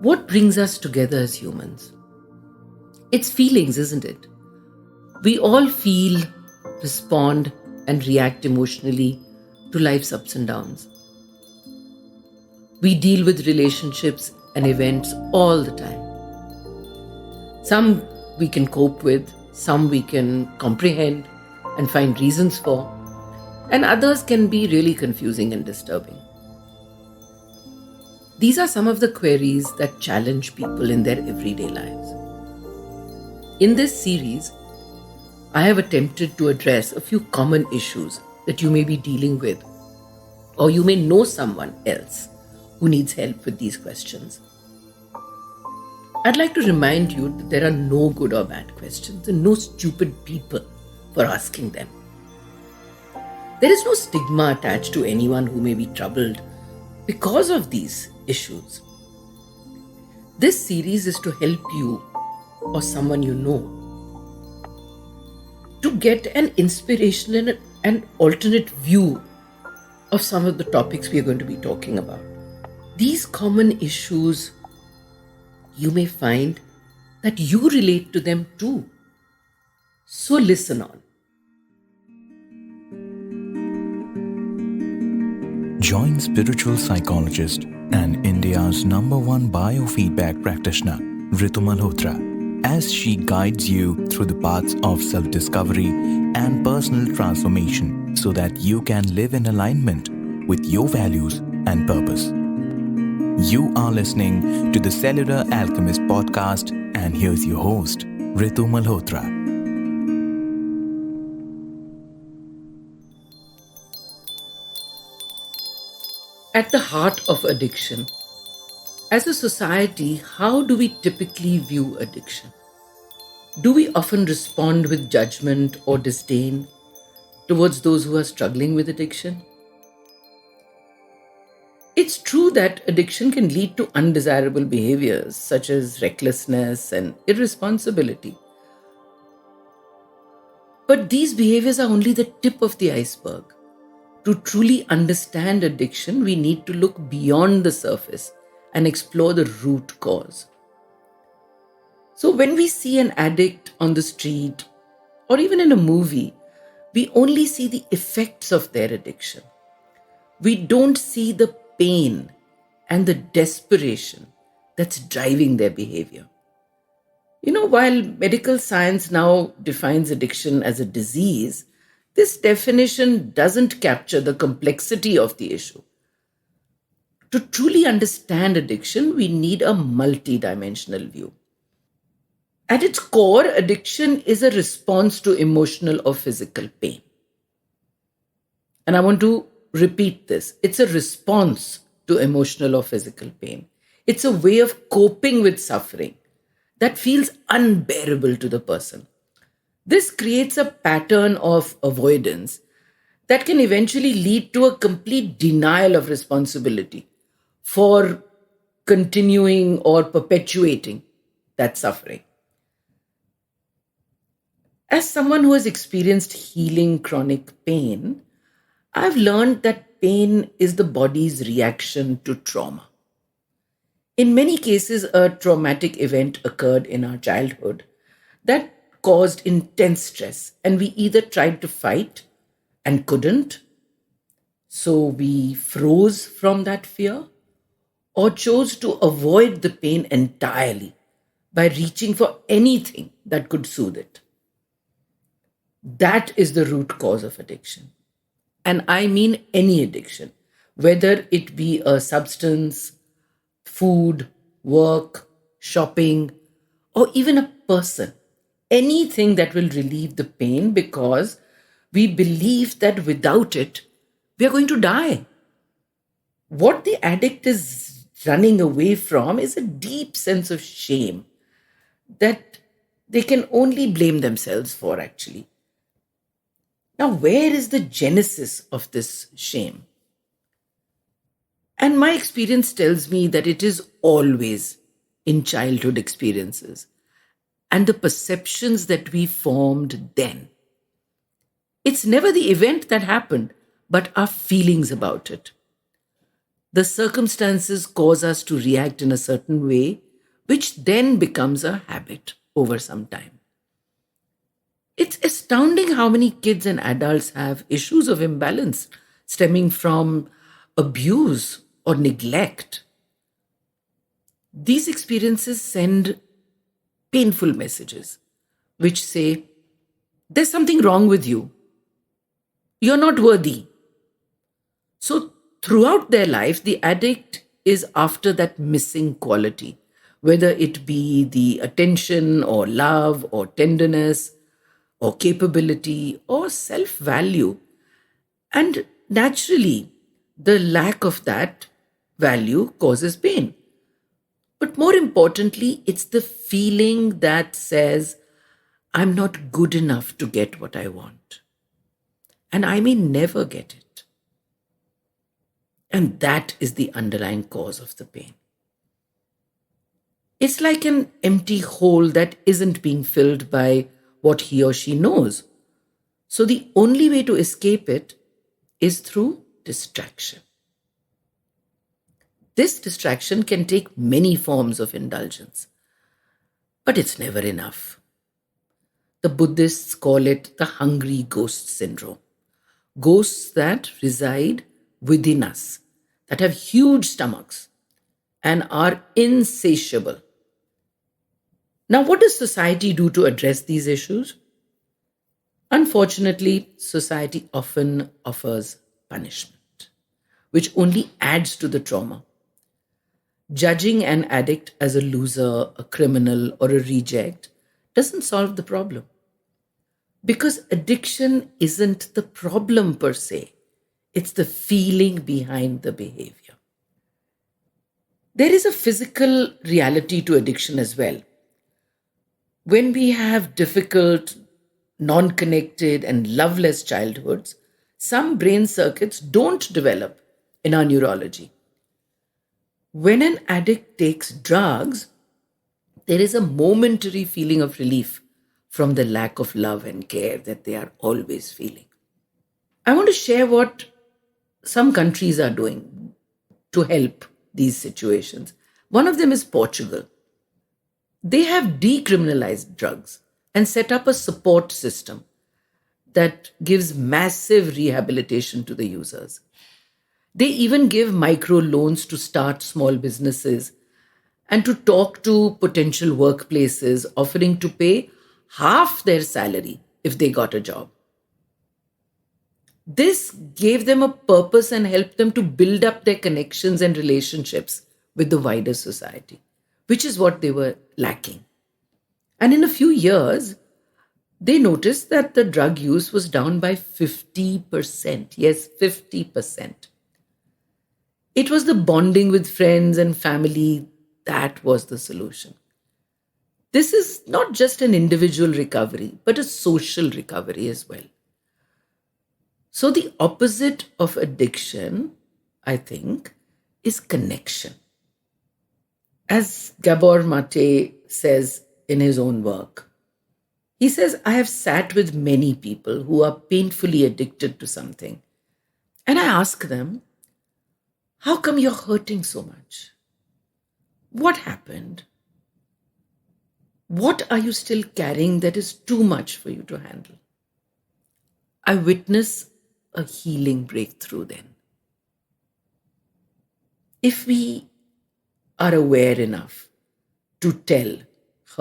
What brings us together as humans? It's feelings, isn't it? We all feel, respond, and react emotionally to life's ups and downs. We deal with relationships and events all the time. Some we can cope with, some we can comprehend and find reasons for, and others can be really confusing and disturbing. These are some of the queries that challenge people in their everyday lives. In this series, I have attempted to address a few common issues that you may be dealing with, or you may know someone else who needs help with these questions. I'd like to remind you that there are no good or bad questions and no stupid people for asking them. There is no stigma attached to anyone who may be troubled because of these issues. This series is to help you or someone you know to get an inspirational and alternate view of some of the topics we are going to be talking about. These common issues, you may find that you relate to them too. So listen on. Join spiritual psychologist and India's #1 biofeedback practitioner, Ritu Malhotra, as she guides you through the paths of self-discovery and personal transformation so that you can live in alignment with your values and purpose. You are listening to the Cellular Alchemist podcast, and here's your host, Ritu Malhotra. At the heart of addiction, as a society, how do we typically view addiction? Do we often respond with judgment or disdain towards those who are struggling with addiction? It's true that addiction can lead to undesirable behaviors such as recklessness and irresponsibility. But these behaviors are only the tip of the iceberg. To truly understand addiction, we need to look beyond the surface and explore the root cause. So when we see an addict on the street or even in a movie, we only see the effects of their addiction. We don't see the pain and the desperation that's driving their behavior. While medical science now defines addiction as a disease, this definition doesn't capture the complexity of the issue. To truly understand addiction, we need a multidimensional view. At its core, addiction is a response to emotional or physical pain. And I want to repeat this. It's a response to emotional or physical pain. It's a way of coping with suffering that feels unbearable to the person. This creates a pattern of avoidance that can eventually lead to a complete denial of responsibility for continuing or perpetuating that suffering. As someone who has experienced healing chronic pain, I've learned that pain is the body's reaction to trauma. In many cases, a traumatic event occurred in our childhood that caused intense stress, and we either tried to fight and couldn't, so we froze from that fear, or chose to avoid the pain entirely by reaching for anything that could soothe it. That is the root cause of addiction. And I mean any addiction, whether it be a substance, food, work, shopping, or even a person. Anything that will relieve the pain because we believe that without it, we are going to die. What the addict is running away from is a deep sense of shame that they can only blame themselves for, actually. Now, where is the genesis of this shame? And my experience tells me that it is always in childhood experiences and the perceptions that we formed then. It's never the event that happened, but our feelings about it. The circumstances cause us to react in a certain way, which then becomes a habit over some time. It's astounding how many kids and adults have issues of imbalance stemming from abuse or neglect. These experiences send painful messages which say, there's something wrong with you. You're not worthy. So, throughout their life, the addict is after that missing quality, whether it be the attention or love or tenderness or capability or self value. And naturally, the lack of that value causes pain. But more importantly, it's the feeling that says, I'm not good enough to get what I want. And I may never get it. And that is the underlying cause of the pain. It's like an empty hole that isn't being filled by what he or she knows. So the only way to escape it is through distraction. This distraction can take many forms of indulgence, but it's never enough. The Buddhists call it the hungry ghost syndrome. Ghosts that reside within us, that have huge stomachs and are insatiable. Now, what does society do to address these issues? Unfortunately, society often offers punishment, which only adds to the trauma. Judging an addict as a loser, a criminal, or a reject doesn't solve the problem. Because addiction isn't the problem per se, it's the feeling behind the behavior. There is a physical reality to addiction as well. When we have difficult, non connected, and loveless childhoods, some brain circuits don't develop in our neurology. When an addict takes drugs, there is a momentary feeling of relief from the lack of love and care that they are always feeling. I want to share what some countries are doing to help these situations. One of them is Portugal. They have decriminalized drugs and set up a support system that gives massive rehabilitation to the users. They even give micro loans to start small businesses and to talk to potential workplaces, offering to pay half their salary if they got a job. This gave them a purpose and helped them to build up their connections and relationships with the wider society, which is what they were lacking. And in a few years, they noticed that the drug use was down by 50%. Yes, 50%. It was the bonding with friends and family that was the solution. This is not just an individual recovery, but a social recovery as well. So, the opposite of addiction, I think, is connection. As Gabor Mate says in his own work, he says, I have sat with many people who are painfully addicted to something. And I ask them, how come you're hurting so much? What happened? What are you still carrying that is too much for you to handle? I witness a healing breakthrough then. If we are aware enough to tell